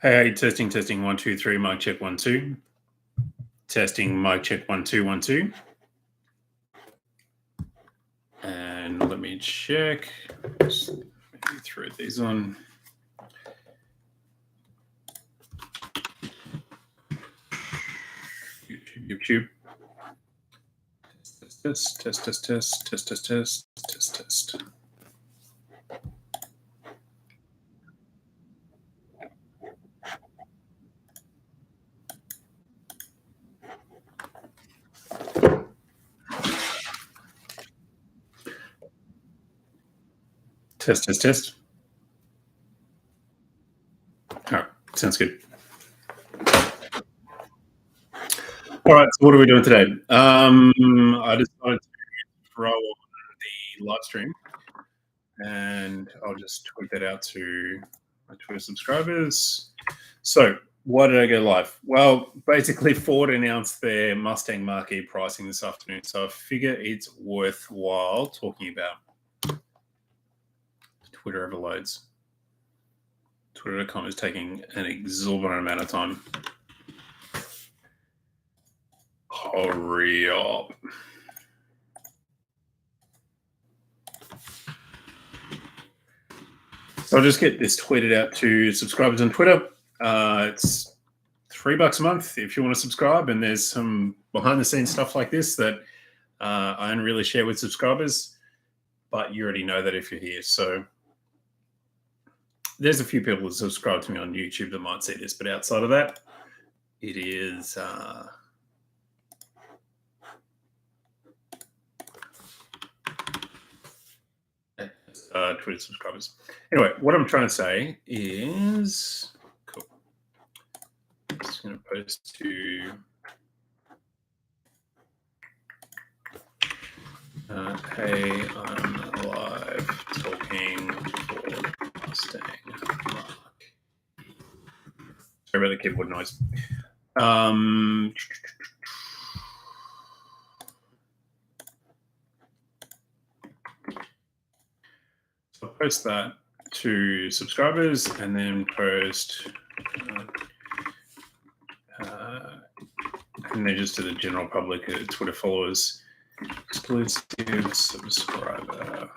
Hey, testing, testing, 1, 2, 3, mic check, 1, 2. Testing, mic check, 1, 2, 1, 2. And let me check. Just maybe throw these on. YouTube. Test, test, test, test, test, test, test, test, test. Test, test, test. All right, sounds good. All right, so what are we doing today? I decided to throw on the live stream, and I'll just tweet that out to my Twitter subscribers. So, why did I go live? Well, basically, Ford announced their Mustang MachE pricing this afternoon, so I figure it's worthwhile talking about. Twitter overloads. Twitter.com is taking an exorbitant amount of time. Hurry up. So I'll just get this tweeted out to subscribers on Twitter. It's $3 a month if you want to subscribe, and there's some behind the scenes stuff like this that I don't really share with subscribers, but you already know that if you're here. So there's a few people that subscribe to me on YouTube that might see this, but outside of that, it is Twitter subscribers. Anyway, what I'm trying to say is, cool. I'm just going to post to hey, I'm live talking for Mustang Mark. Sorry about the keyboard noise. So I'll post that to subscribers and then post and then just to the general public, Twitter followers, exclusive subscriber.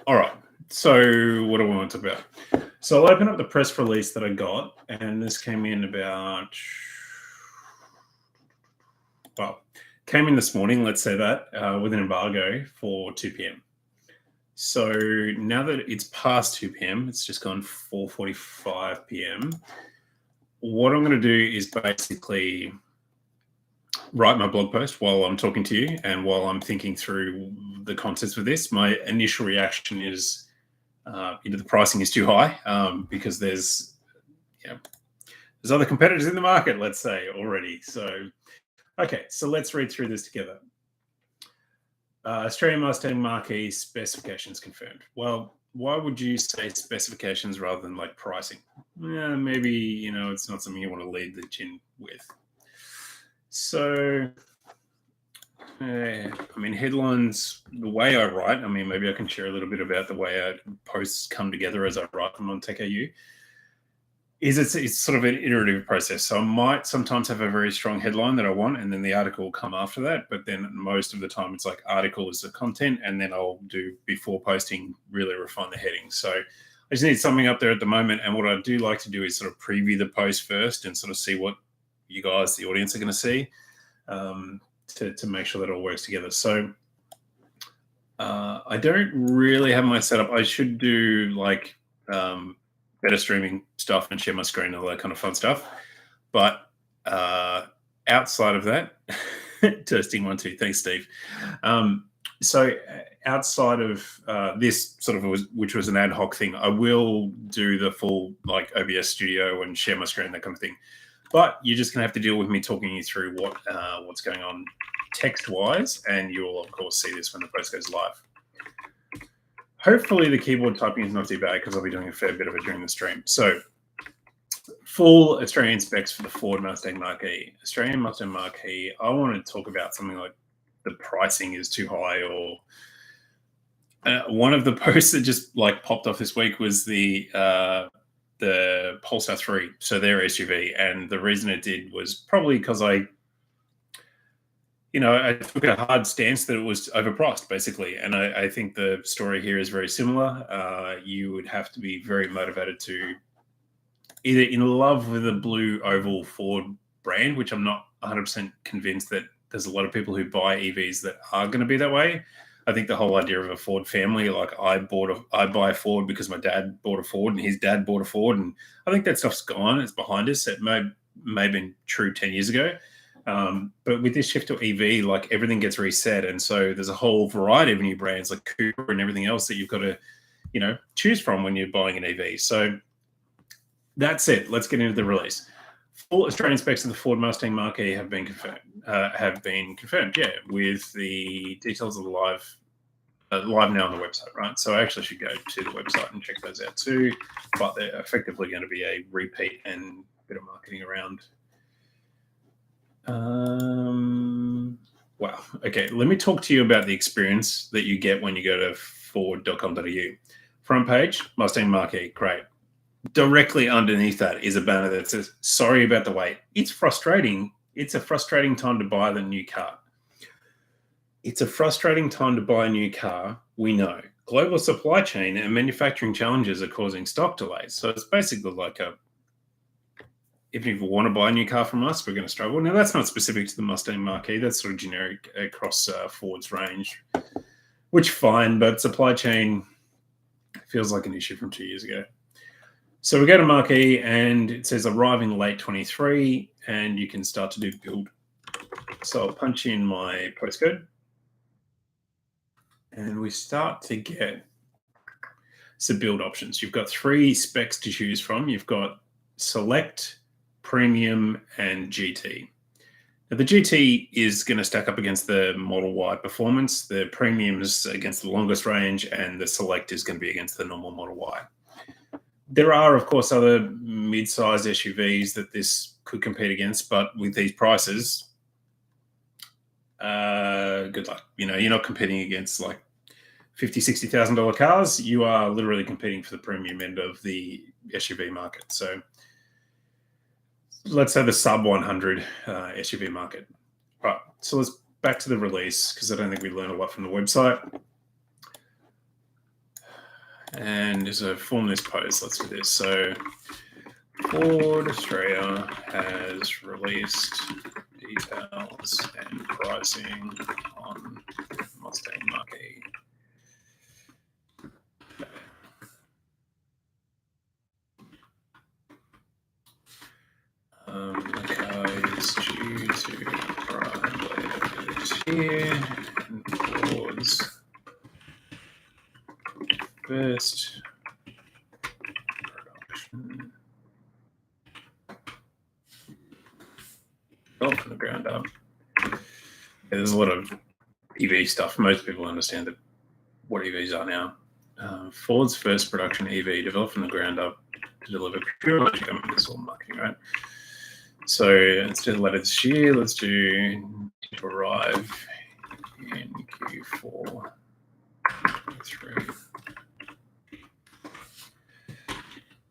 All right, so what do I want to talk about? So I'll open up the press release that I got, and this came in about, well, came in this morning, let's say that, with an embargo for 2 p.m. So now that it's past 2 p.m., it's just gone 4:45 p.m. What I'm going to do is basically write my blog post while I'm talking to you and while I'm thinking through the concepts of this. My initial reaction is, the pricing is too high because there's other competitors in the market, let's say, already. So, okay, so let's read through this together. Australian Mustang MachE specifications confirmed. Well, why would you say specifications rather than like pricing? Yeah, maybe, it's not something you want to lead the gin with. So, headlines, the way I write, maybe I can share a little bit about the way posts come together as I write them on TechAU. It's sort of an iterative process. So I might sometimes have a very strong headline that I want, and then the article will come after that. But then most of the time, it's like article is the content, and then I'll do, before posting, really refine the heading. So I just need something up there at the moment. And what I do like to do is sort of preview the post first and sort of see what you guys, the audience, are going to see to make sure that it all works together. So I don't really have my setup. I should do like better streaming stuff and share my screen and all that kind of fun stuff. But outside of that, testing 1, 2, thanks, Steve. So outside of this sort of, which was an ad hoc thing, I will do the full like OBS studio and share my screen, that kind of thing. But you're just going to have to deal with me talking you through what's going on text-wise, and you'll, of course, see this when the post goes live. Hopefully the keyboard typing is not too bad because I'll be doing a fair bit of it during the stream. So full Australian specs for the Ford Mustang MachE. Australian Mustang MachE, I want to talk about something like the pricing is too high, or one of the posts that just like popped off this week was the Polestar 3, so their SUV, and the reason it did was probably because I took a hard stance that it was overpriced, basically. And I think the story here is very similar. You would have to be very motivated to either in love with the blue oval Ford brand, which I'm not 100% convinced that there's a lot of people who buy EVs that are going to be that way. I think the whole idea of a Ford family, like I buy a Ford because my dad bought a Ford and his dad bought a Ford, and I think that stuff's gone. It's behind us. It may have been true 10 years ago. But with this shift to EV, like everything gets reset. And so there's a whole variety of new brands like Cooper and everything else that you've got to, choose from when you're buying an EV. So that's it. Let's get into the release. Full Australian specs of the Ford Mustang Mach-E have been confirmed. With the details of the live now on the website, right? So I actually should go to the website and check those out too. But they're effectively going to be a repeat and a bit of marketing around. Wow. Okay. Let me talk to you about the experience that you get when you go to ford.com.au. Front page, Mustang Mach-E, great. Directly underneath that is a banner that says, sorry about the wait. It's frustrating. It's a frustrating time to buy the new car. It's a frustrating time to buy a new car. We know. Global supply chain and manufacturing challenges are causing stock delays. So it's basically like if you want to buy a new car from us, we're going to struggle. Now, that's not specific to the Mustang Mach-E. That's sort of generic across Ford's range, which fine, but supply chain feels like an issue from 2 years ago. So we go to Mach-E, and it says arriving late 23, and you can start to do build. So I'll punch in my postcode, and we start to get some build options. You've got 3 specs to choose from. You've got Select, Premium, and GT. Now, the GT is going to stack up against the Model Y performance. The Premium is against the longest range, and the Select is going to be against the normal Model Y. There are, of course, other mid-sized SUVs that this could compete against, but with these prices, good luck. You're not competing against like $50,000, $60,000 cars. You are literally competing for the premium end of the SUV market. So let's say the sub 100 SUV market. Right. So let's back to the release, because I don't think we learned a lot from the website. And as a formless pose, let's do this. So Ford Australia has released details and pricing on Mustang Mach-E. The car is due to arrive later this year, and Ford's first production built from the ground up. There's a lot of EV stuff. Most people understand what EVs are now. Ford's first production EV developed from the ground up to deliver pure electric. I mean, it's all marketing, right? So let's do later this year. Let's do to arrive in Q4 3.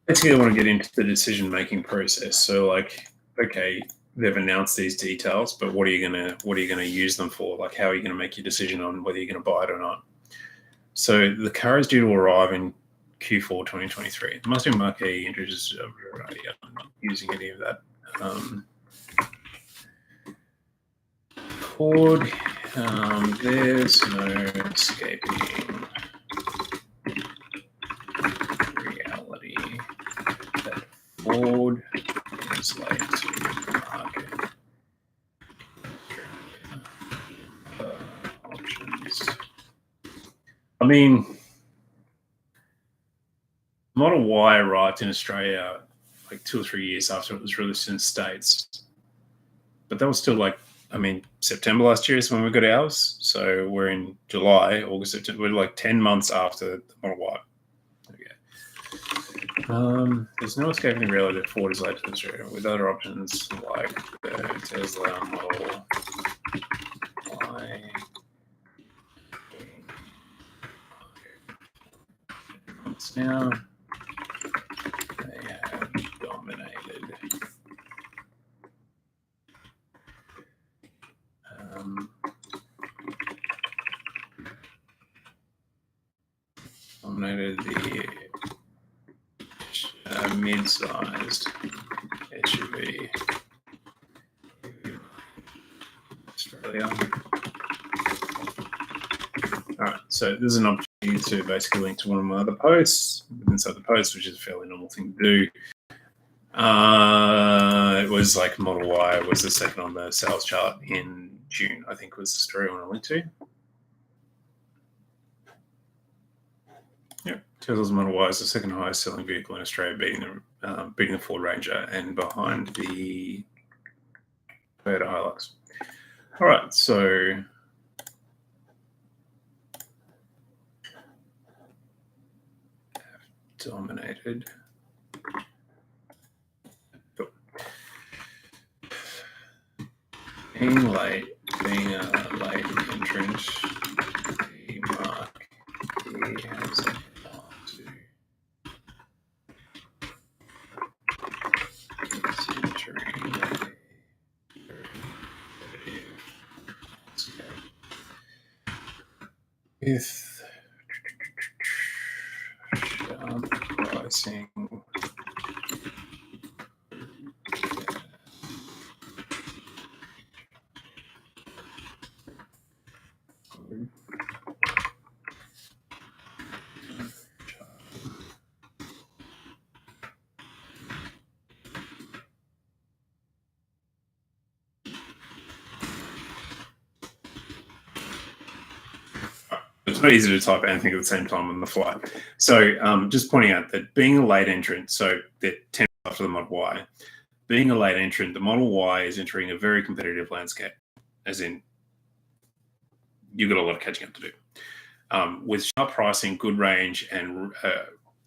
Basically, I want to get into the decision-making process. So, like, okay, they've announced these details, but what are you gonna use them for? Like, how are you gonna make your decision on whether you're gonna buy it or not? So the car is due to arrive in Q4 2023. The Mustang Mach-E introduces I'm not using any of that. Ford, there's no escaping reality that Ford is late to market. Options. I mean, Model Y arrived in Australia like 2 or 3 years after it was released in the States. But that was still like, September last year is when we got ours. So we're in July, August, September. We're like 10 months after the Model Y. Okay. There's no escaping reality that Ford is late to Australia with other options like the Tesla Model Y now. They have dominated. Dominated the mid-sized SUV Australia. All right, so this is an opportunity to basically link to one of my other posts inside the post, which is a fairly normal thing to do. It was like Model Y was the second on the sales chart in June, I think was the story I want to link to. Yeah, Tesla's Model Y is the second highest selling vehicle in Australia, beating the Ford Ranger and behind the Toyota Hilux. All right, so dominated. Cool. Being a late entrant, the MachE has to with sharp pricing. It's not easy to type anything at the same time on the fly. So just pointing out that being a late entrant, so they're 10 after the Model Y, being a late entrant, the Model Y is entering a very competitive landscape, as in you've got a lot of catching up to do. With sharp pricing, good range, and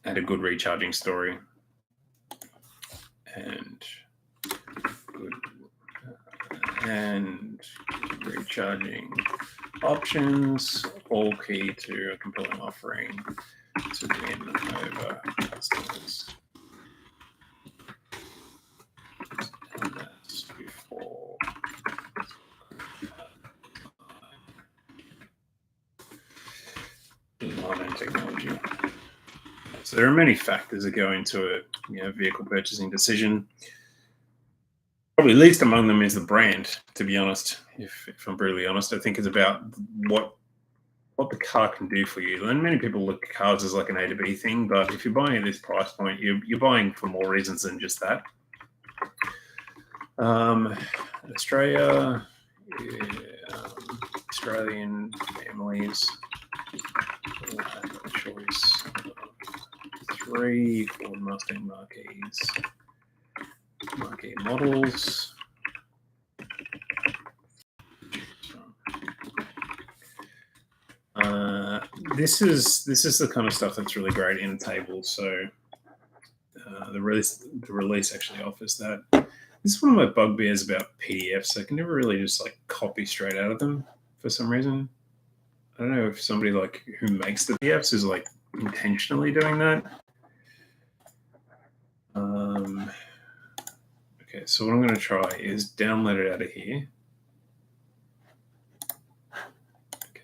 a good recharging story, and recharging options, all key to a compelling offering to win over customers. And that's before. Design and technology. So there are many factors that go into a vehicle purchasing decision. Probably least among them is the brand, to be honest. If I'm brutally honest, I think it's about what the car can do for you. And many people look at cars as like an A to B thing, but if you're buying at this price point, you're buying for more reasons than just that. Australia, Australian families will have a choice of 3 Ford Mustang MachE models. This is the kind of stuff that's really great in a table. So the release actually offers that. This is one of my bugbears about PDFs. I can never really just like copy straight out of them for some reason. I don't know if somebody like who makes the PDFs is like intentionally doing that. Okay, so what I'm going to try is download it out of here.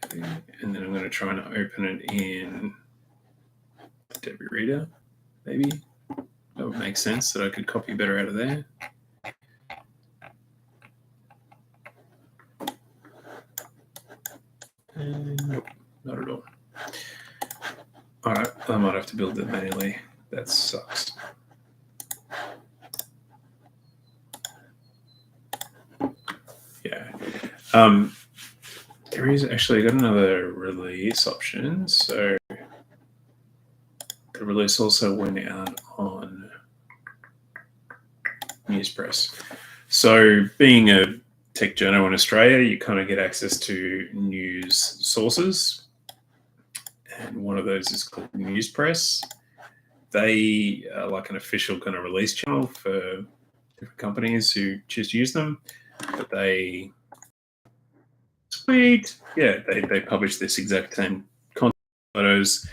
Okay, and then I'm going to try and open it in Debbie Reader, maybe. That would make sense that I could copy better out of there. Nope, not at all. All right, I might have to build it manually. That sucks. Yeah. There is actually got another release option. So the release also went out on Newspress. So being a tech journal in Australia, you kind of get access to news sources. And one of those is called Newspress. They are like an official kind of release channel for different companies who choose to use them. But they publish this exact same content, photos,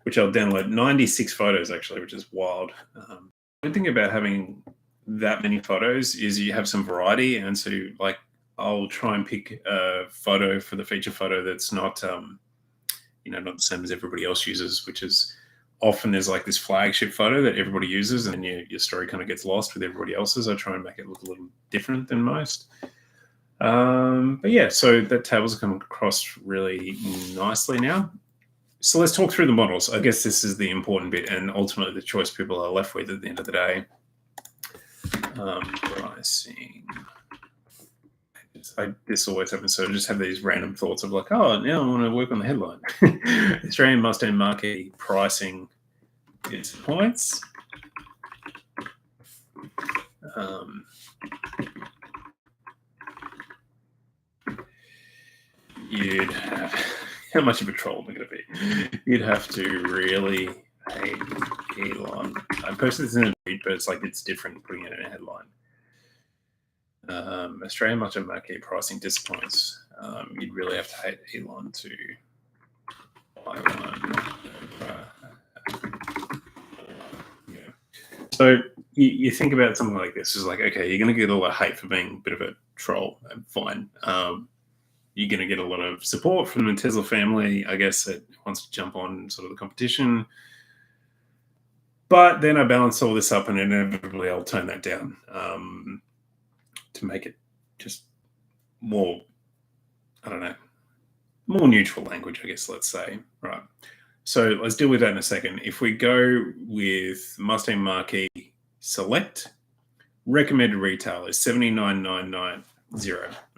which I'll download. 96 photos actually, which is wild. Good thing about having that many photos is you have some variety, and so like I'll try and pick a photo for the feature photo that's not not the same as everybody else uses, which is often there's like this flagship photo that everybody uses, and your story kind of gets lost with everybody else's. I try and make it look a little different than most. But yeah, so that table's come across really nicely now. So let's talk through the models. I guess this is the important bit, and ultimately the choice people are left with at the end of the day. Pricing. This always happens. So I just have these random thoughts of like, oh, now I want to work on the headline. Australian Mustang MachE pricing is points. How much of a troll am I going to be? You'd have to really hate Elon. I posted this in a tweet, but it's different putting it in a headline. Australian MachE pricing disappoints. You'd really have to hate Elon to buy one. So you think about something like this. It's like, okay, you're going to get a lot of hate for being a bit of a troll. Fine. You're going to get a lot of support from the Tesla family, I guess, that wants to jump on sort of the competition. But then I balance all this up, and inevitably I'll tone that down to make it just more, I don't know, more neutral language, I guess, let's say. Right. So let's deal with that in a second. If we go with Mustang MachE Select, recommended retail is $79,990.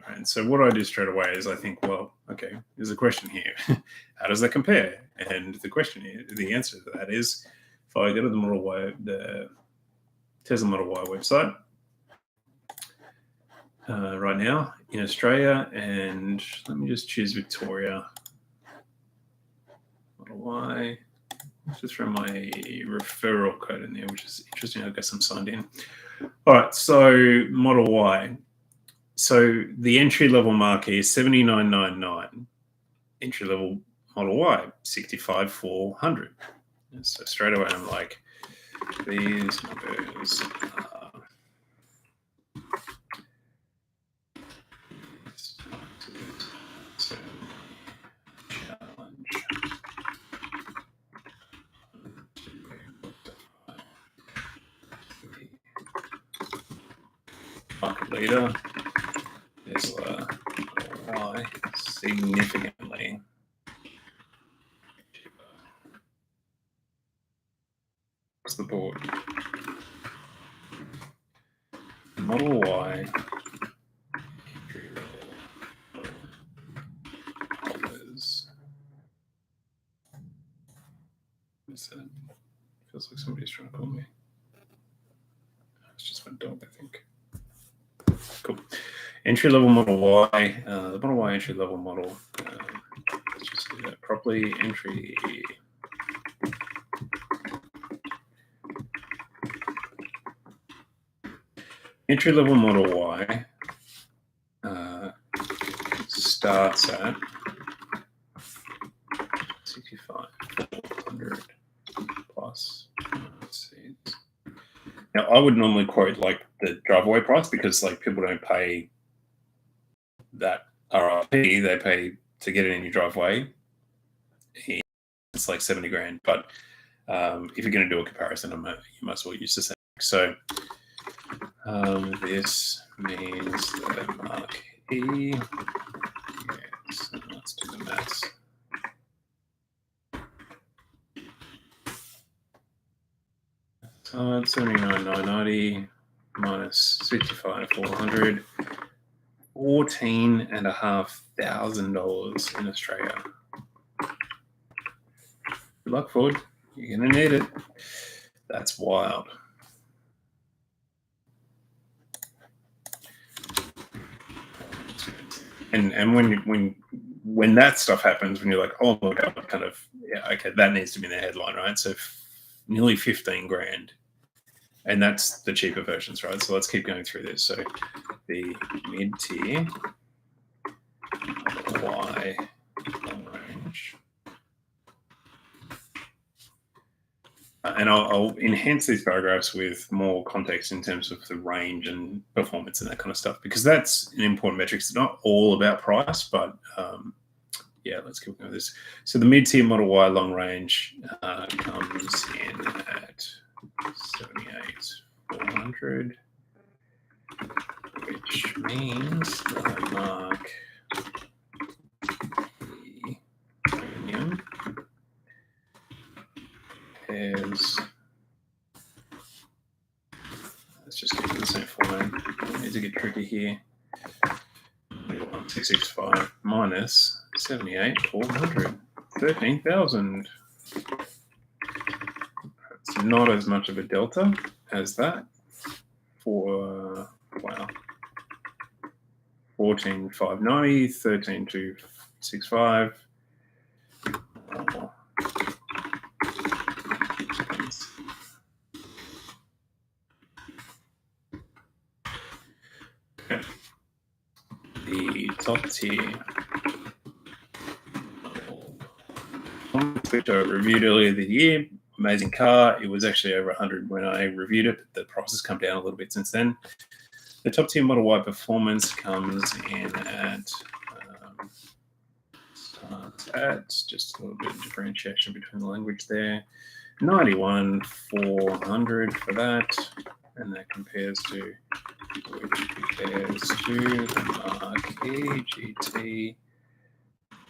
Right. So what I do straight away is I think, well, okay, there's a question here. How does that compare? And the answer to that is, if I go to the Tesla Model Y website right now in Australia, and let me just choose Victoria. Model Y. Let's just throw my referral code in there, which is interesting. I guess I'm signed in. All right, so Model Y. So the entry-level marquee is $79,999. Entry-level Model Y, $65,400. So straight away, I'm like, these numbers are challenge. Market leader, Tesla Y, significantly cheaper. Across the board. Model Y holders. What is that? Feels like somebody's trying to call me. It's just my dog, I think. Cool. Entry-level Model Y. The Model Y entry-level model. Let's just do that properly. Entry-level Model Y starts at 65,400 plus. Let's see. Now, I would normally quote like the driveway price because like people don't pay that RRP; they pay to get it in your driveway. It's like 70 grand. But if you're going to do a comparison, you might as well use the same. So this means that MachE. Yes, let's do the maths. So it's 79,990 minus 65,400, $14,500 in Australia. Good luck, Ford. You're gonna need it. That's wild. And when that stuff happens, when you're like, oh my god, kind of, yeah, okay, that needs to be in the headline, right? So nearly 15 grand, and that's the cheaper versions, right? So let's keep going through this. So the mid-tier Y long range And I'll enhance these bar graphs with more context in terms of the range and performance and that kind of stuff, because that's an important metric. It's not all about price, but yeah, let's keep going with this. So the mid-tier Model Y long range comes in at 78,400, which means that I mark the premium as, let's just keep it the same format. It needs to get tricky here. 665 minus 78,400, 13,000. It's not as much of a delta as that for, wow, 14,590, 13,265. Oh. Okay. The top tier, which I reviewed earlier this year, amazing car. It was actually over 100 when I reviewed it, but the price has come down a little bit since then. The top tier Model Y performance comes in at, just a little bit of differentiation between the language there, 91,400 for that, and that compares to the MachE GT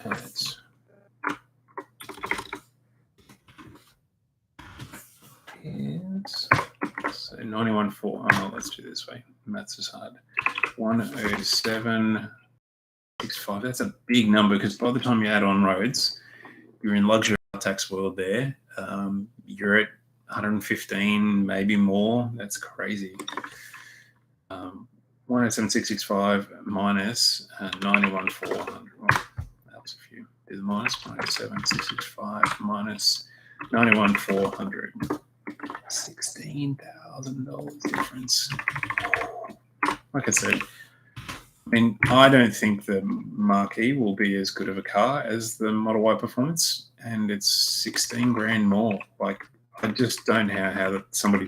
at is, so 91,400. Oh, let's do this way. Maths is hard. 107,65. That's a big number, because by the time you add on roads, you're in luxury tax world there. You're at 115, maybe more. That's crazy. 107,665 minus 91,400. Well, that was a few. Do the minus. 107,665 minus 91,400. $16,000 difference. Like I said, I mean, I don't think the MachE will be as good of a car as the Model Y Performance, and it's 16 grand more. Like, I just don't know how that somebody,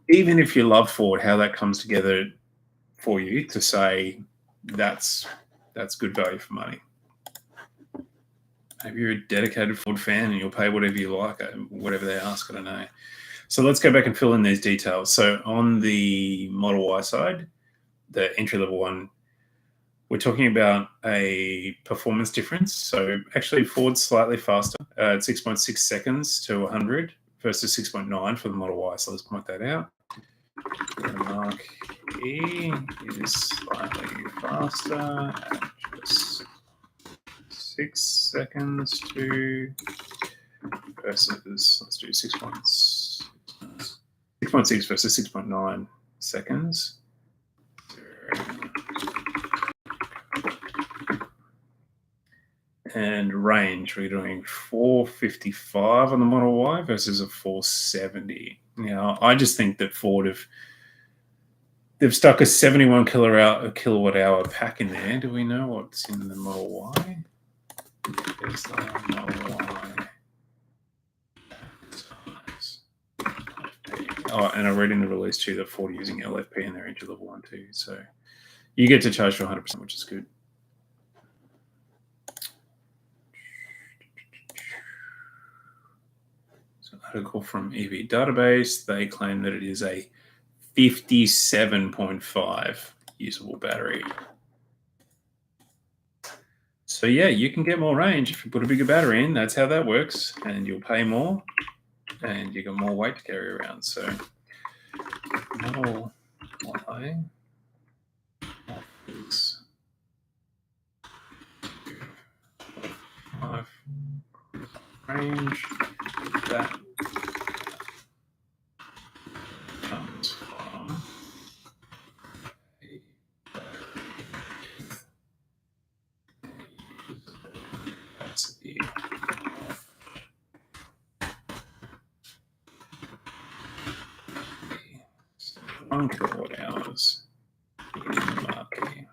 even if you love Ford, how that comes together for you to say that's good value for money. Maybe you're a dedicated Ford fan and you'll pay whatever you like, whatever they ask, I don't know. So let's go back and fill in these details. So on the Model Y side, the entry-level one, we're talking about a performance difference. So actually Ford's slightly faster at 6.6 seconds to 100 versus 6.9 for the Model Y. So let's point that out. The MachE is slightly faster at just 6 seconds to versus, let's do 6.6 versus 6.9 seconds. And range, we're doing 455 on the Model Y versus a 470. Now, I just think that Ford they've stuck a 71 kilowatt hour pack in there. Do we know what's in the Model Y? There's the Model Y. Oh, and I read in the release too that Ford are using LFP in their entry-level one too. So you get to charge for 100%, which is good. So article from EV Database, they claim that it is a 57.5 usable battery. So yeah, you can get more range if you put a bigger battery in. That's how that works, and you'll pay more, and you got more weight to carry around. So Model Y offers 5 range that comes from a capacity of 1 kilowatt hours in the market.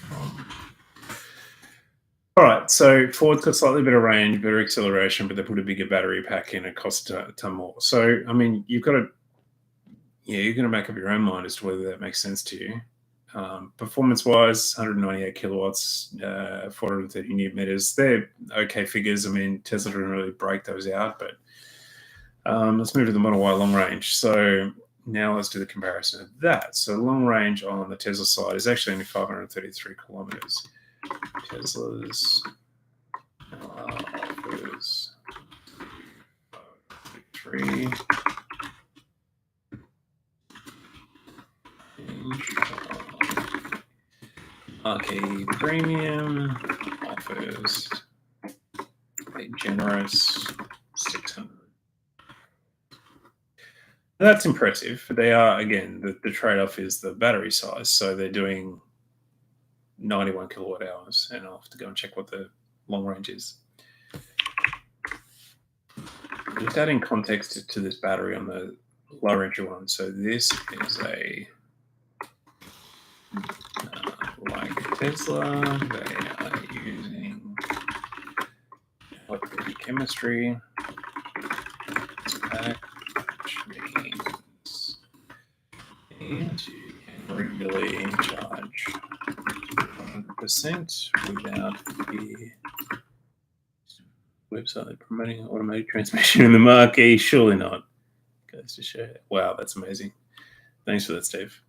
From So Ford's got slightly better range, better acceleration, but they put a bigger battery pack in. It costs a ton more. So I mean, you've got to you're going to make up your own mind as to whether that makes sense to you. Performance-wise, 198 kilowatts, 430 newton meters. They're okay figures. I mean, Tesla didn't really break those out, but let's move to the Model Y long range. So now let's do the comparison of that. So long range on the Tesla side is actually only 533 kilometers. Tesla's offers 3 MachE Premium offers a generous 600. That's impressive. They are, again, the trade-off is the battery size. So they're doing 91 kilowatt hours, and I'll have to go and check what the long range is. Just adding context to this battery on the lower entry one. So this is a like Tesla, they are using electric chemistry pack, which means you can really charge 100% without the website promoting automated transmission in the MachE. Surely not. Goes to show. Wow, that's amazing. Thanks for that, Steve.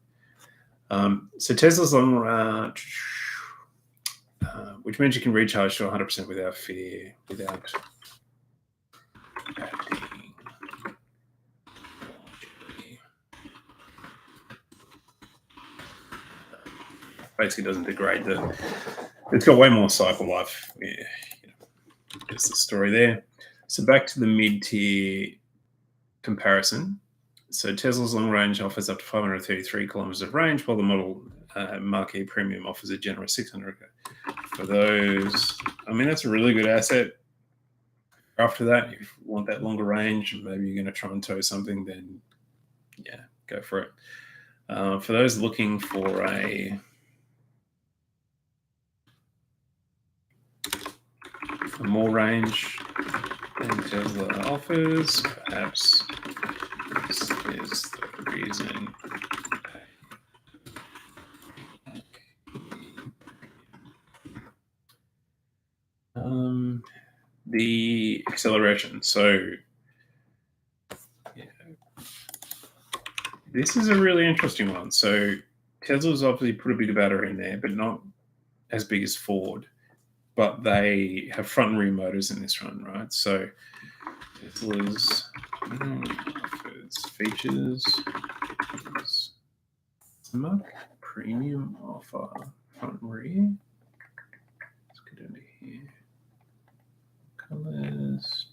So Tesla's on, which means you can recharge to 100% without fear, without basically doesn't degrade it's got way more cycle life. Yeah, there's the story there. So back to the mid-tier comparison. So Tesla's long range offers up to 533 kilometers of range, while the Model MachE Premium offers a generous 600. For those, I mean, that's a really good asset. After that, if you want that longer range, maybe you're going to try and tow something, then yeah, go for it. For those looking for more range than Tesla offers, perhaps this is the reason. The acceleration. So yeah, this is a really interesting one. So Tesla's obviously put a bit of battery in there, but not as big as Ford. But they have front and rear motors in this one, right? So Tesla's features. MachE Premium offer front and rear. Let's get into here. Colors.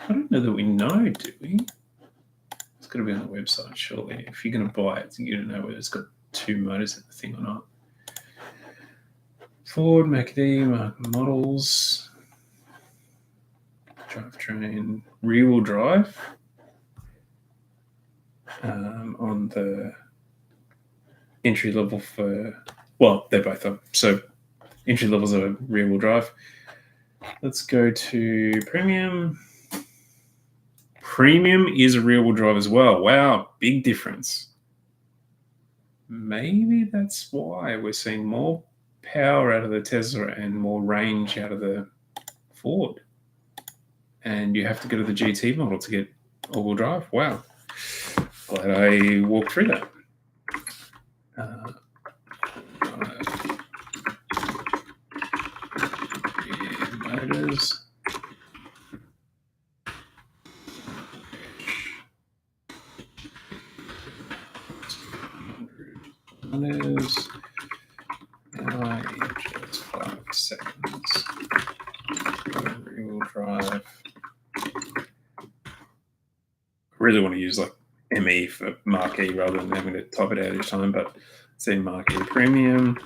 I don't know that we know, do we? It's got to be on the website, surely. If you're going to buy it, you don't know whether it's got 2 motors in the thing or not. Ford, MachE, models, drivetrain, rear-wheel drive on the entry level for, well, they both are. So entry levels are rear-wheel drive. Let's go to premium. Premium is a rear-wheel drive as well. Wow, big difference. Maybe that's why we're seeing more power out of the Tesla and more range out of the Ford. And you have to go to the GT model to get all-wheel drive. Wow. Glad I walked through that. Motors. Motors. Just 5 seconds. Rear-wheel drive. I really want to use like ME for MachE rather than having to type it out each time, but it's in MachE Premium.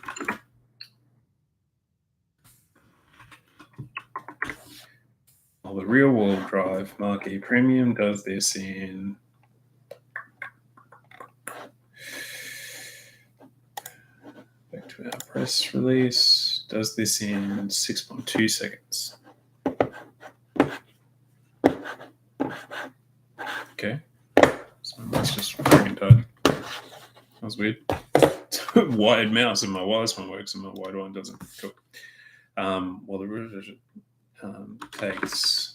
Well, the rear-wheel drive MachE Premium does this in back to our press release. does this in 6.2 seconds. Okay. So that's just freaking died. That was weird. Wired mouse and my wireless one works and my wired one doesn't. Cool. Well, the revision takes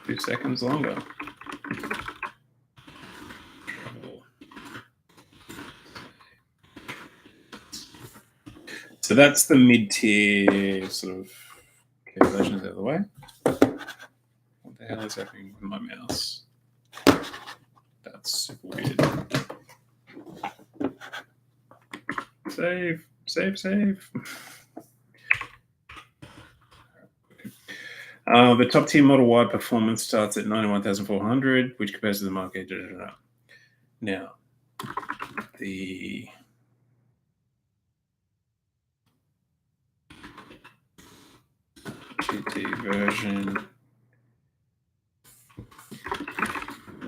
2 seconds longer. So that's the mid-tier sort of versions out of the way. What the hell is happening with my mouse? That's super weird. Save. The top tier Model Y performance starts at 91,400, which compares to the market. Now, the GT version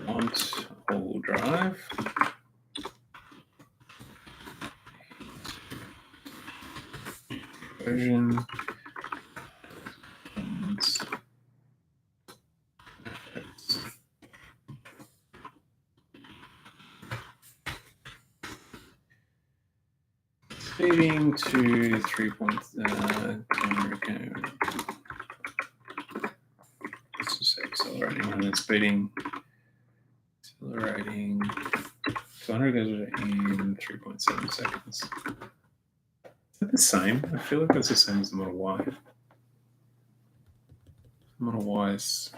want all-wheel drive. Version speeding to 3 points. Let's just say accelerating and then speeding. Accelerating. 200 goes in 3.7 seconds. Is that the same? I feel like that's the same as the Model Y. Model Y's.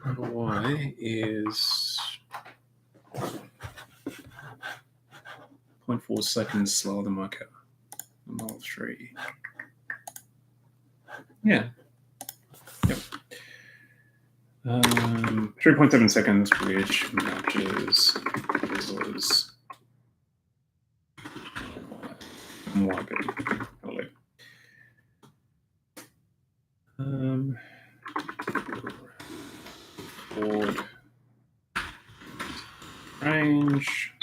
Model Y is 0.4 seconds slower than my car. The Model 3. Yeah. Yep. 3.7 seconds, which matches Tesla's YB. Ford range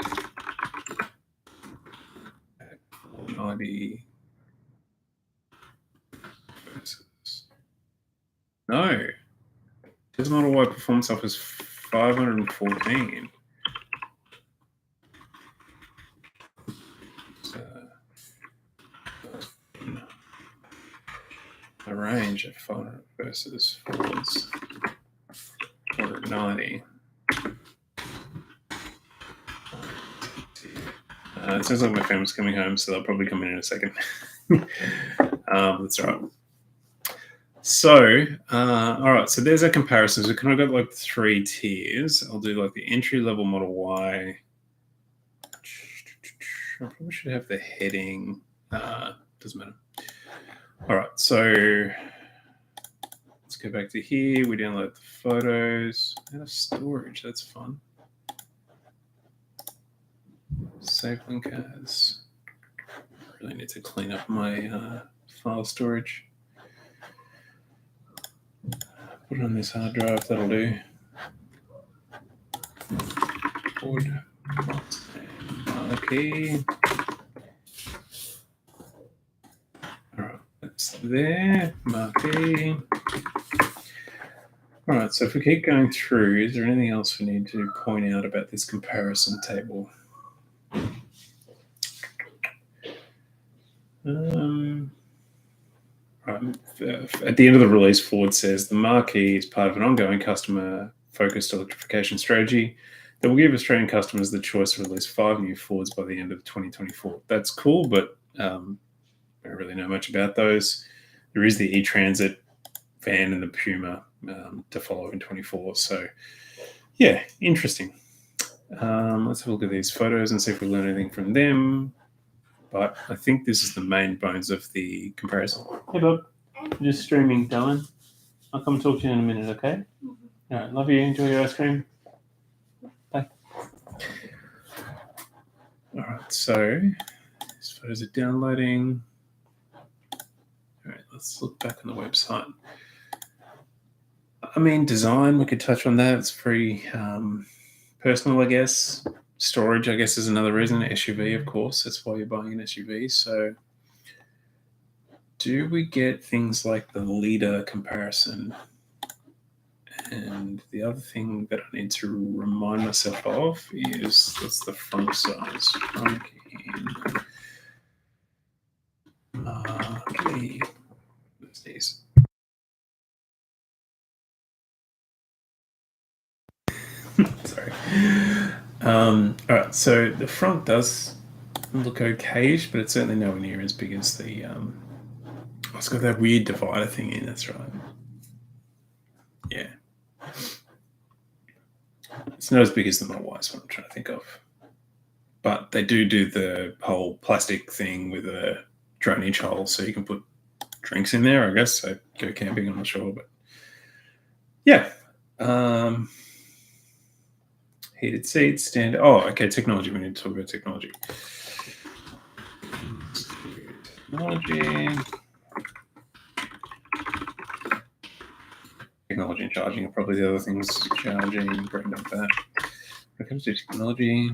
90 versus no. His Model Y performance offers 514. So, a range of 500 versus Ford's 490. It sounds like my family's coming home, so they'll probably come in a second. That's all right. So, all right, so there's a comparison. So kind of got like 3 tiers. I'll do like the entry-level Model Y. I probably should have the heading. Doesn't matter. All right, so let's go back to here. We download the photos. Out of storage, that's fun. Save link as. I really need to clean up my file storage. Put it on this hard drive, that'll do. Ford MachE. Alright, that's there. MachE. Alright, so if we keep going through, is there anything else we need to point out about this comparison table? At the end of the release, Ford says the MachE is part of an ongoing customer-focused electrification strategy that will give Australian customers the choice to release 5 new Fords by the end of 2024. That's cool, but I don't really know much about those. There is the e-Transit van and the Puma to follow in 24. So, yeah, interesting. Let's have a look at these photos and see if we learn anything from them. But I think this is the main bones of the comparison. Hey, Bob. Just streaming, Dylan. I'll come talk to you in a minute, okay? Mm-hmm. All right, love you. Enjoy your ice cream. Bye. All right, so these photos are downloading. All right, let's look back on the website. I mean, design, we could touch on that. It's very personal, I guess. storage, I guess, is another reason. SUV, of course, that's why you're buying an SUV. So, do we get things like the leader comparison? And the other thing that I need to remind myself of is that's the front size. Front in marquee. What's these? Sorry. All right, so the front does look okayish, but it's certainly nowhere near as big as the. It's got that weird divider thing in. That's right. Yeah, it's not as big as the Model Y. Is what I'm trying to think of. But they do the whole plastic thing with a drainage hole, so you can put drinks in there. I guess. So go camping. I'm not sure, but yeah. Heated seats, standard. Oh, okay. Technology. We need to talk about technology. Technology and charging are probably the other things. Charging, bring up that. When it comes to technology,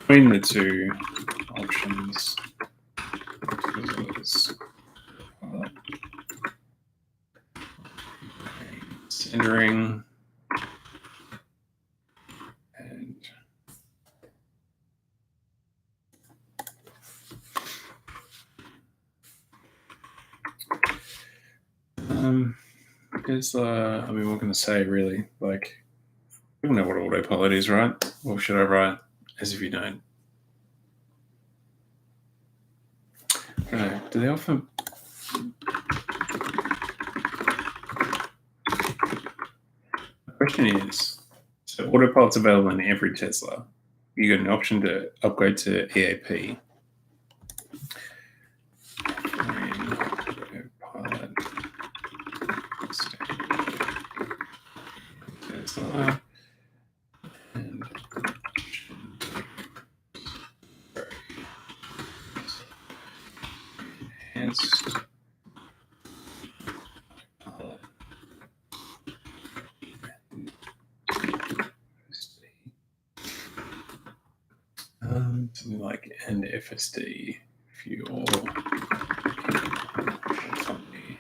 between the two options, centering and I mean, what can I say really? Like, we don't know what autopilot is, right? Or should I write as if you don't? I don't know. Do they offer? The question is, so autopilot's available in every Tesla. You got an option to upgrade to EAP. Autopilot. Tesla. And enhanced. Something like and FSD fuel company.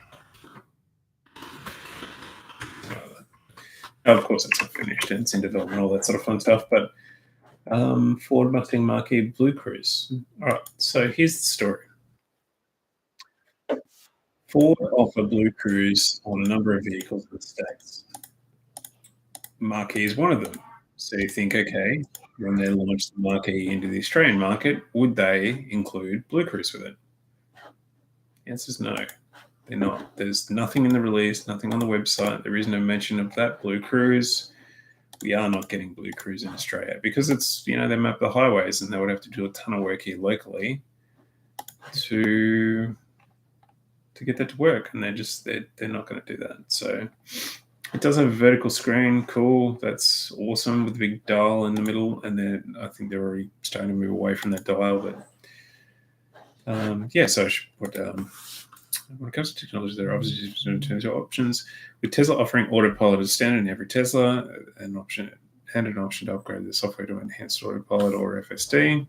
Of course, it's not finished and it's in development, all that sort of fun stuff. But Ford Mustang MachE Blue Cruise. All right, so here's the story. Ford offer Blue Cruise on a number of vehicles in the States. Marquee is one of them. So you think, okay, when they launch the Marquee into the Australian market, would they include Blue Cruise with it? The answer is no. They're not. There's nothing in the release, nothing on the website. There is no mention of that Blue Cruise. We are not getting Blue Cruise in Australia because it's, they map the highways and they would have to do a ton of work here locally to get that to work. And they're not going to do that. So it does have a vertical screen. Cool. That's awesome with the big dial in the middle. And then I think they're already starting to move away from that dial. But so I should put when it comes to technology, there are obviously in terms of options. With Tesla offering autopilot as standard in every Tesla, an option to upgrade the software to enhanced autopilot or FSD.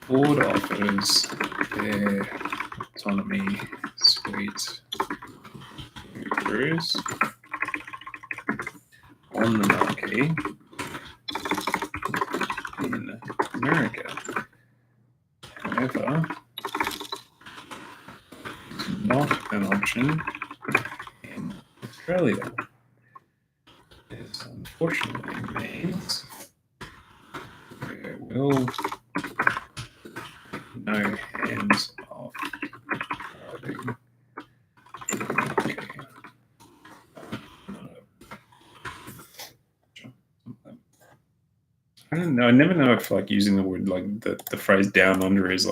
Ford offers their autonomy suite Cruise on the Marquee in America. However, not an option in Australia. This unfortunately means there will be no hands off driving. I don't know. I never know if using the word the phrase down under is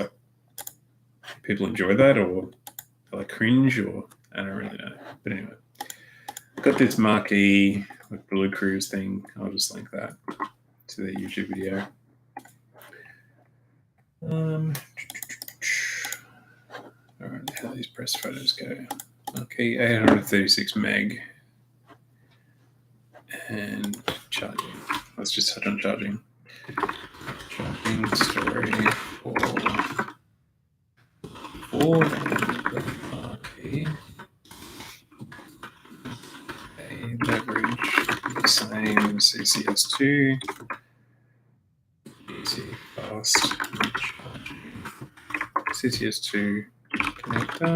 people enjoy that or cringe or I don't really know. But anyway, got this Marquee with Blue Cruise thing. I'll just link that to the YouTube video. All right, how these press photos go. Okay, 836 meg. And charging. Let's just touch on charging. Charging story for the marquee. A leverage the same CCS2. Easy fast charging. CCS2 connector.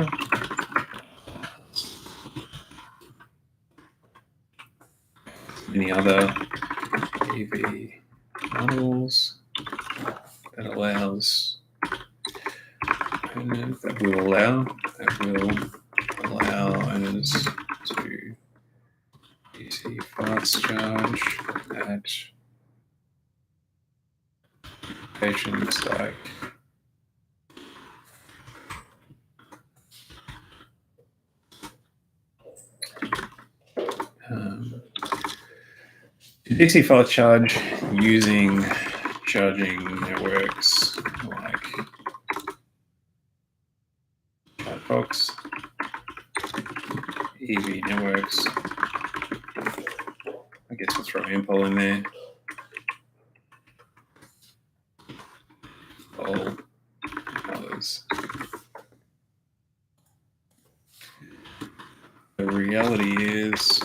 Any other EV models that allows owners that will allow owners to DC fast charge at locations like DC fast charge using charging networks like Chatbox, EV networks. I guess we'll throw Impol in there. All others. The reality is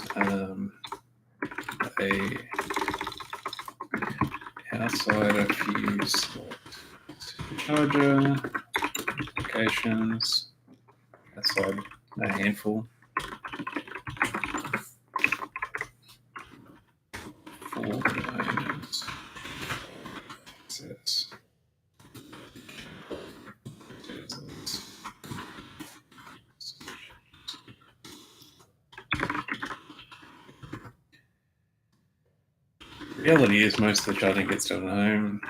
outside a few charger locations, outside a handful. For owners. Access. Reality is most of the charging gets done at home.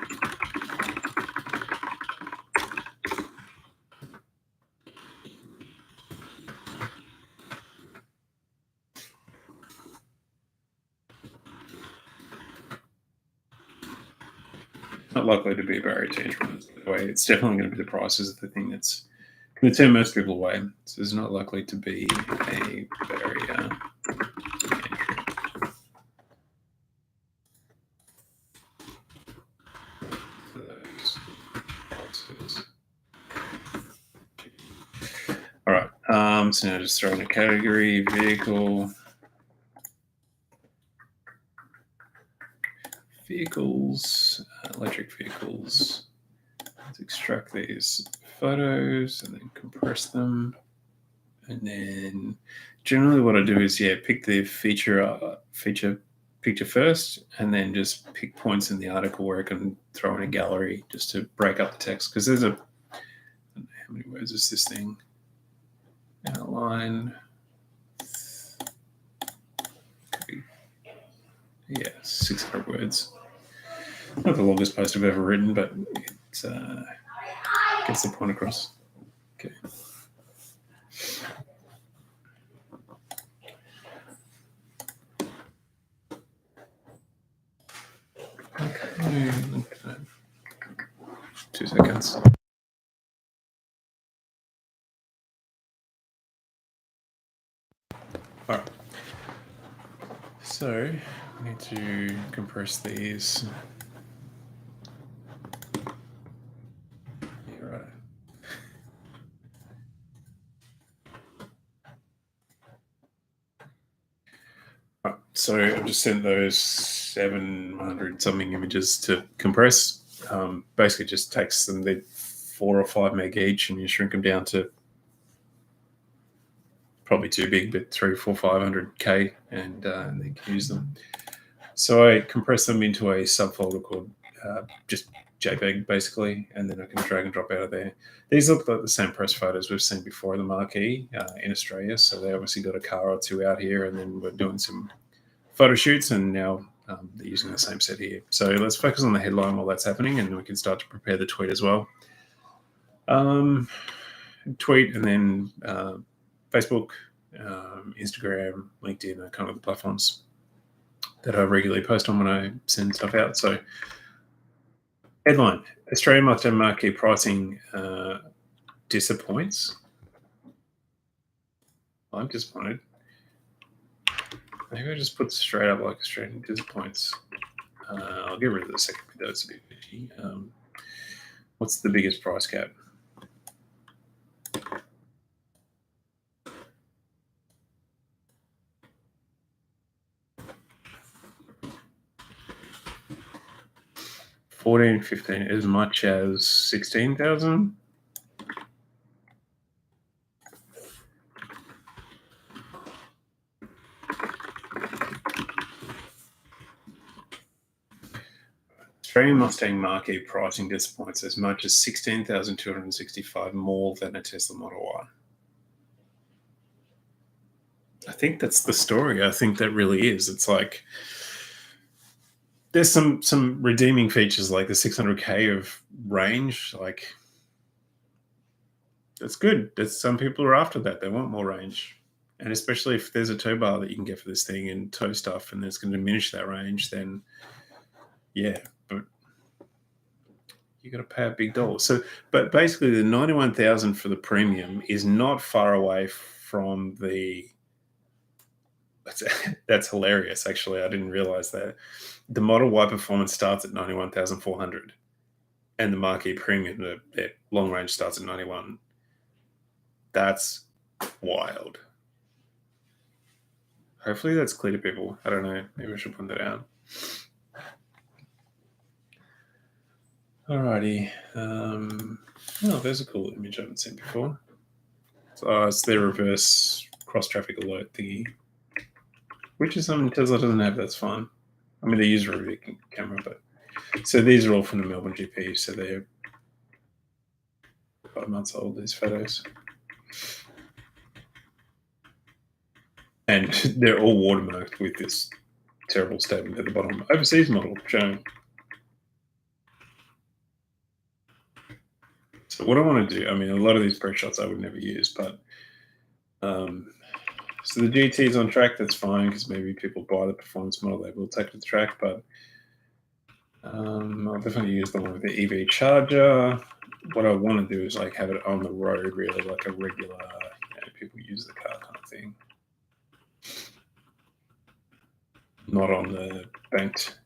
Not likely to be a barrier to entry. By the way, it's definitely going to be the price is the thing that's going to turn most people away. So it's not likely to be a barrier. All right. So now just throw in a category vehicle. Vehicles, electric vehicles. Let's extract these photos and then compress them. And then generally what I do is, pick the feature picture first, and then just pick points in the article where I can throw in a gallery just to break up the text. Because there's how many words is this thing? Outline. 600 words. Not the longest post I've ever written, but it gets the point across. Okay. Okay. 2 seconds. All right. So I need to compress these. Yeah, right. All right. So I've just sent those 700 something images to compress. Basically, just takes them. They're 4 or 5 meg each, and you shrink them down to probably too big, but 300, 400, 500K, and then you can use them. So I compress them into a subfolder called just JPEG, basically, and then I can drag and drop out of there. These look like the same press photos we've seen before in the marquee in Australia. So they obviously got a car or two out here, and then we're doing some photo shoots, and now they're using the same set here. So let's focus on the headline while that's happening, and then we can start to prepare the tweet as well. Tweet, and then Facebook, Instagram, LinkedIn are kind of the platforms that I regularly post on when I send stuff out. So Headline: Australian Mustang MachE pricing disappoints. I'm disappointed. Maybe I just put straight up like Australian disappoints. I'll get rid of the second bit. That's a bit fishy. What's the biggest price gap? $14, $15, as much as 16,000. Australian Mustang MachE pricing disappoints as much as 16,265 more than a Tesla Model Y. I think that's the story. I think that really is. It's like there's some redeeming features like the 600k of range. Like that's good. That's some people are after that. They want more range, and especially if there's a tow bar that you can get for this thing and tow stuff, and it's going to diminish that range, then yeah. But you got to pay a big dollar. So, but basically, the 91,000 for the premium is not far away from the. That's hilarious. Actually, I didn't realize that the Model Y performance starts at 91,400, and the MachE Premium, the long range, starts at 91. That's wild. Hopefully, that's clear to people. I don't know. Maybe I should point that out. Alrighty. Oh, there's a cool image I haven't seen before. So, it's their reverse cross traffic alert thingy, which is something Tesla doesn't have. That's fine. I mean, they use a review camera, but so these are all from the Melbourne GP. So they're 5 months old, these photos. And they're all watermarked with this terrible statement at the bottom. Overseas model shown. So what I want to do, I mean, a lot of these press shots I would never use, but so the GT is on track. That's fine because maybe people buy the performance model, they will take it to the track. But I'll definitely use the one with the EV charger. What I want to do is like have it on the road, really, like a regular, people use the car kind of thing. Not on the banked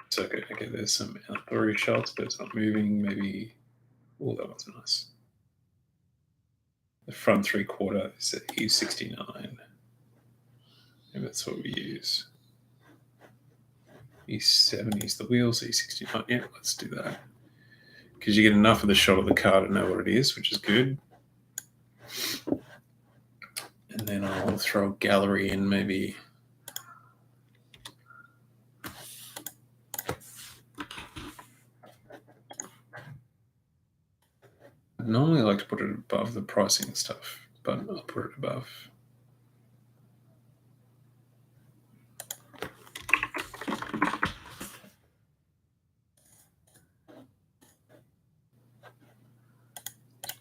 circuit. Okay, there's some outdoor shots, but it's not moving. Maybe, oh, that one's nice. The front 3/4 is at E69. Maybe that's what we use. E70 is the wheels, E69. Yeah, let's do that. Because you get enough of the shot of the car to know what it is, which is good. And then I'll throw a gallery in maybe. Normally I like to put it above the pricing stuff, but I'll put it above.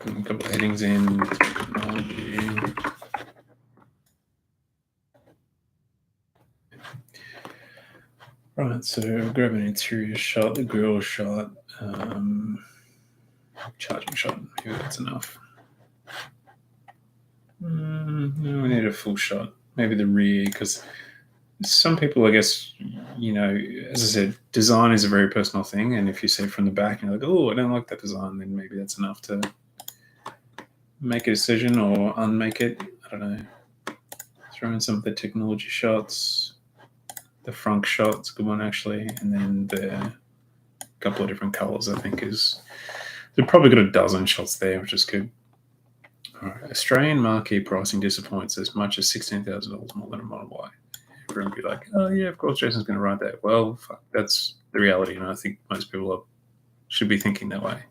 Put a couple of headings in, technology. Right, so grab an interior shot, the grill shot, charging shot, maybe that's enough. No, we need a full shot. Maybe the rear, because some people, I guess, as I said, design is a very personal thing. And if you see it from the back and you're like, oh, I don't like that design, then maybe that's enough to make a decision or unmake it. I don't know. Throw in some of the technology shots. The front shot's a good one, actually. And then the couple of different colors, I think, they've probably got a dozen shots there, which is good. All right. Australian MachE pricing disappoints as much as $16,000 more than a Model Y. Everyone would be like, oh, yeah, of course Jason's going to write that. Well, fuck, that's the reality. And I think most people should be thinking that way.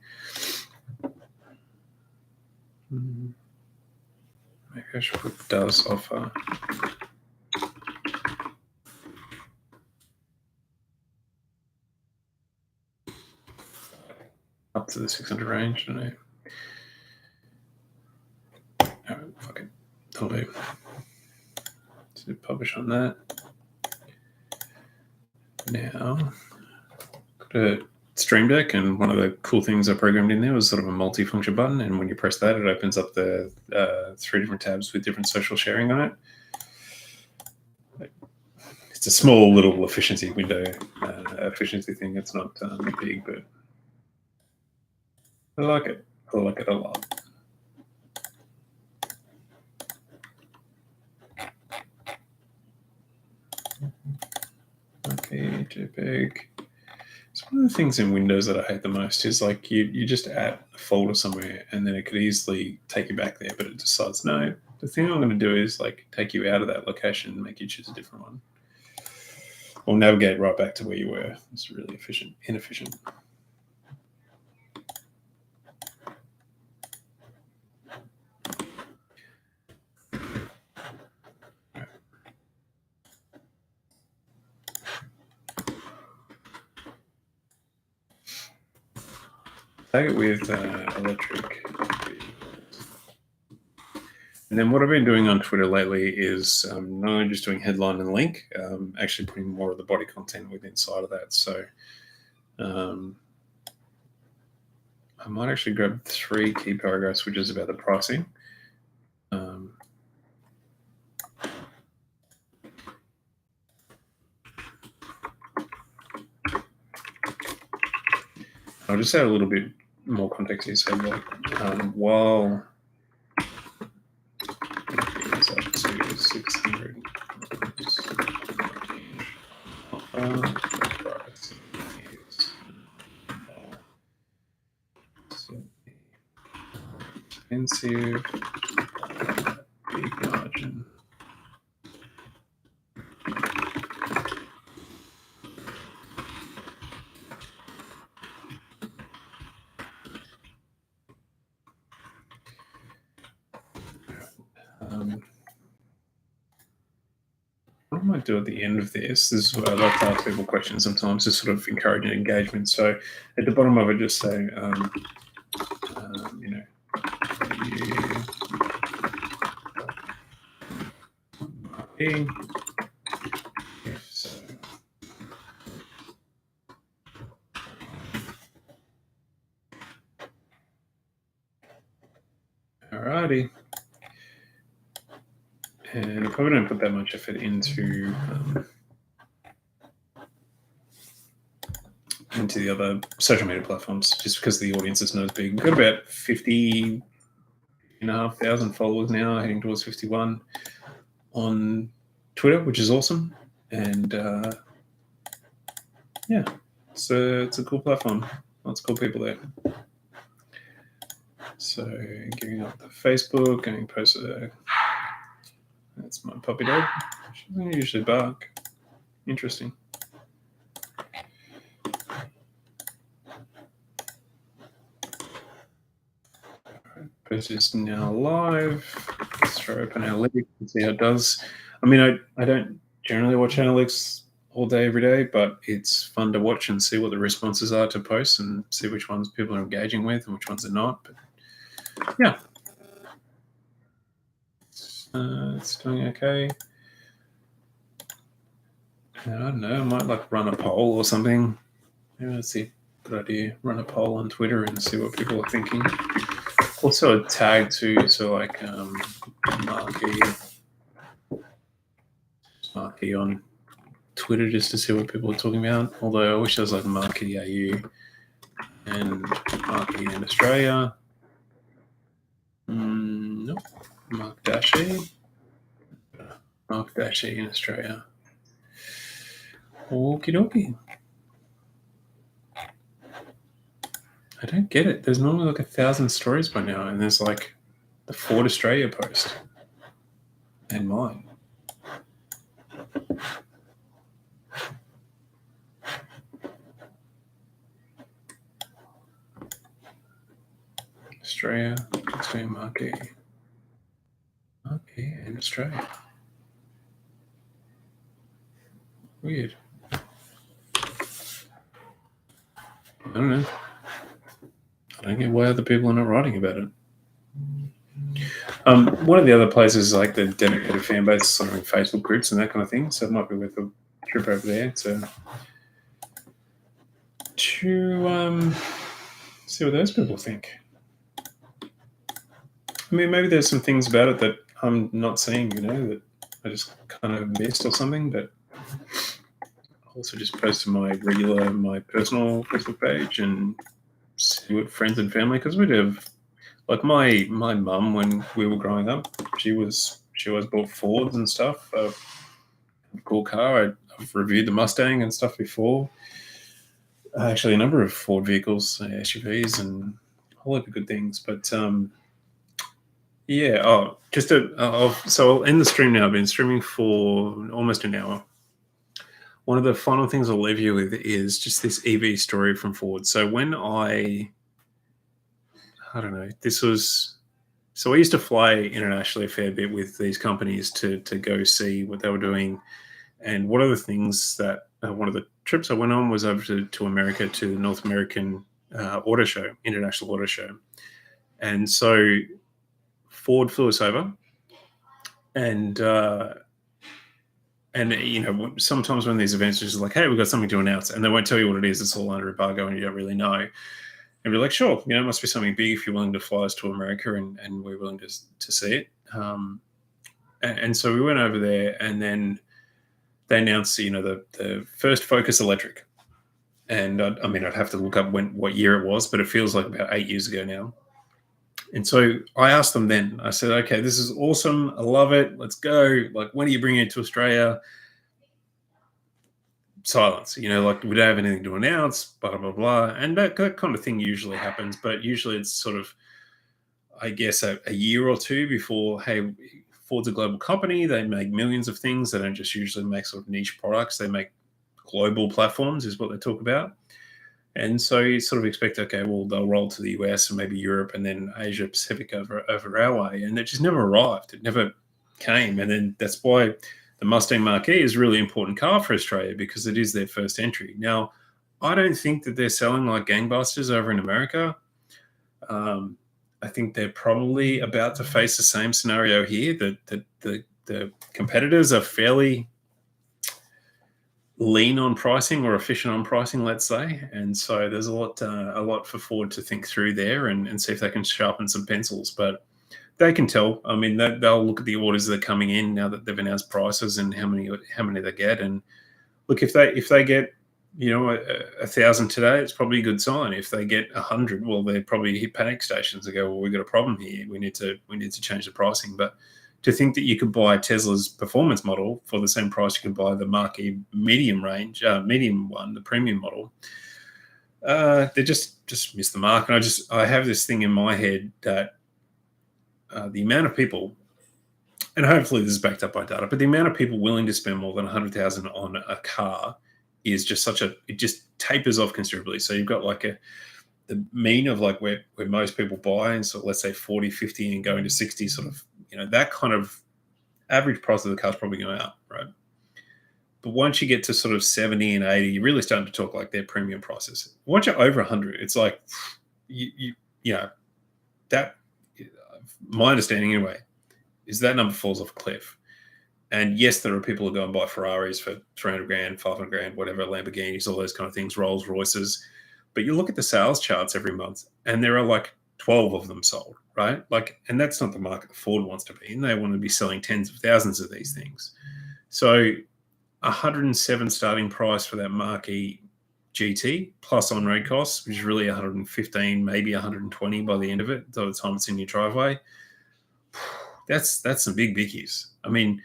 Maybe I should put does offer. Up to the 600 range, I don't know. All right, fuck it. I'll do. So publish on that. Now, got to Stream Deck, and one of the cool things I programmed in there was sort of a multi-function button, and when you press that, it opens up the 3 different tabs with different social sharing on it. It's a small little efficiency window, efficiency thing. It's not big, but I like it. I like it a lot. Okay, JPEG. It's one of the things in Windows that I hate the most is like you just add a folder somewhere and then it could easily take you back there, but it decides, no, the thing I'm going to do is like take you out of that location and make you choose a different one. Or navigate right back to where you were. It's really inefficient. Take it with electric. And then what I've been doing on Twitter lately is not only just doing headline and link, actually putting more of the body content within inside of that. So I might actually grab 3 key paragraphs, which is about the pricing. I'll just add a little bit more context here. So, like, while it's up to 600, expensive, big margin. What I might do at the end of this is I like to ask people questions sometimes to sort of encourage engagement. So at the bottom of it, just say, you know, if so. Alrighty. And I probably don't put that much effort into the other social media platforms just because the audience is not as big. We've got about 50,500 followers now, heading towards 51 on Twitter, which is awesome. And yeah, it's a cool platform. Lots of cool people there. So giving up the Facebook, going post that's my puppy dog. She doesn't usually bark. Interesting. Post is now live. Let's try open analytics and see how it does. I mean, I don't generally watch analytics all day, every day, but it's fun to watch and see what the responses are to posts and see which ones people are engaging with and which ones are not. But yeah. It's doing okay. I don't know. I might like run a poll or something. Maybe let's see. Good idea. Run a poll on Twitter and see what people are thinking. Also a tag too. So like Marquee on Twitter just to see what people are talking about. Although I wish there was like Marquee AU and Marquee in Australia. Nope. Mark Dashy in Australia. Okie dokie. I don't get it. There's normally like 1,000 stories by now, and there's like the Ford Australia post and mine. Australia Marquee in Australia. Weird. I don't know. I don't get why other people are not writing about it. One of the other places is like the dedicated fan base, sort of in Facebook groups and that kind of thing. So it might be worth a trip over there to to see what those people think. I mean, maybe there's some things about it that I'm not seeing, that I just kind of missed or something. But I'll also just post to my personal Facebook page and see what friends and family, because we'd have, like, my mum, when we were growing up, she always bought Fords and stuff. A cool car. I've reviewed the Mustang and stuff before. Actually, a number of Ford vehicles, SUVs, and a whole lot of good things. But yeah. Oh, so I'll end the stream now. I've been streaming for almost an hour. One of the final things I'll leave you with is just this EV story from Ford. So when I don't know, so I used to fly internationally a fair bit with these companies to go see what they were doing. And one of the things that one of the trips I went on was over to America, to the North American auto show, International Auto Show. And so Ford flew us over, and sometimes when these events are just like, hey, we've got something to announce, and they won't tell you what it is. It's all under embargo, and you don't really know. And we're like, sure, it must be something big if you're willing to fly us to America, and we're willing to see it. And so we went over there, and then they announced, the first Focus Electric. And I'd have to look up what year it was, but it feels like about 8 years ago now. And so I asked them then, I said, okay, this is awesome. I love it. Let's go. Like, when are you bringing it to Australia? Silence, like, we don't have anything to announce, blah, blah, blah. And that kind of thing usually happens, but usually it's sort of, I guess, a year or two before, hey, Ford's a global company. They make millions of things. They don't just usually make sort of niche products. They make global platforms, is what they talk about. And so you sort of expect, okay, well, they'll roll to the US and maybe Europe and then Asia Pacific over our way. And it just never arrived. It never came. And then that's why the Mustang MachE is a really important car for Australia, because it is their first entry. Now, I don't think that they're selling like gangbusters over in America. I think they're probably about to face the same scenario here, that the competitors are fairly lean on pricing, or efficient on pricing, let's say. And so there's a lot for Ford to think through there, and see if they can sharpen some pencils. But they can tell. I mean, they'll look at the orders that are coming in now that they've announced prices and how many they get. And look, if they get 1,000 today, it's probably a good sign. If they get 100, well, they probably hit panic stations and go, well, we've got a problem here. We need to change the pricing. But to think that you could buy Tesla's performance model for the same price you can buy the MachE medium one, the premium model, they just missed the mark. And I have this thing in my head that the amount of people, and hopefully this is backed up by data, but the amount of people willing to spend more than 100,000 on a car is just it just tapers off considerably. So you've got like the mean of like where most people buy, and so let's say 40, 50 and going to 60, sort of, that kind of average price of the car is probably going up, right? But once you get to sort of 70 and 80, you're really starting to talk like their premium prices. Once you're over 100, it's like, that, my understanding anyway, is that number falls off a cliff. And yes, there are people who go and buy Ferraris for 300 grand, 500 grand, whatever, Lamborghinis, all those kind of things, Rolls Royces. But you look at the sales charts every month, and there are like 12 of them sold, right? Like, and that's not the market that Ford wants to be in. They want to be selling tens of thousands of these things. So 107 starting price for that MachE GT plus on-road costs, which is really 115, maybe 120 by the end of it, by the time it's in your driveway. That's some big bickies. I mean,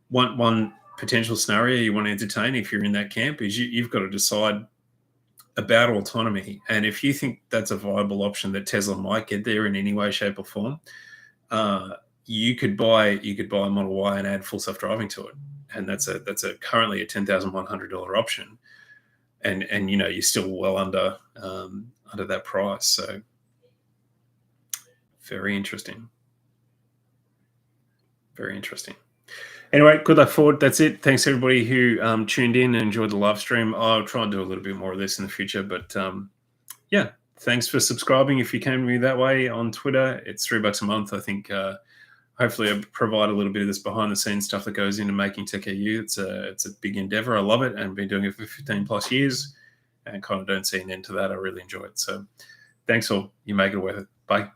one potential scenario you want to entertain if you're in that camp is you've got to decide about autonomy. And if you think that's a viable option, that Tesla might get there in any way, shape, or form, you could buy a Model Y and add full self-driving to it. And that's currently a $10,100 option. And you're still well under that price. So very interesting. Very interesting. Anyway, good luck Ford. That's it. Thanks everybody who tuned in and enjoyed the live stream. I'll try and do a little bit more of this in the future. But yeah, thanks for subscribing. If you came to me that way on Twitter, it's $3 a month. I think hopefully I provide a little bit of this behind the scenes stuff that goes into making Tech AU. It's a big endeavor. I love it, and been doing it for 15 plus years. and kind of don't see an end to that. I really enjoy it. So thanks all. You make it worth it. Bye.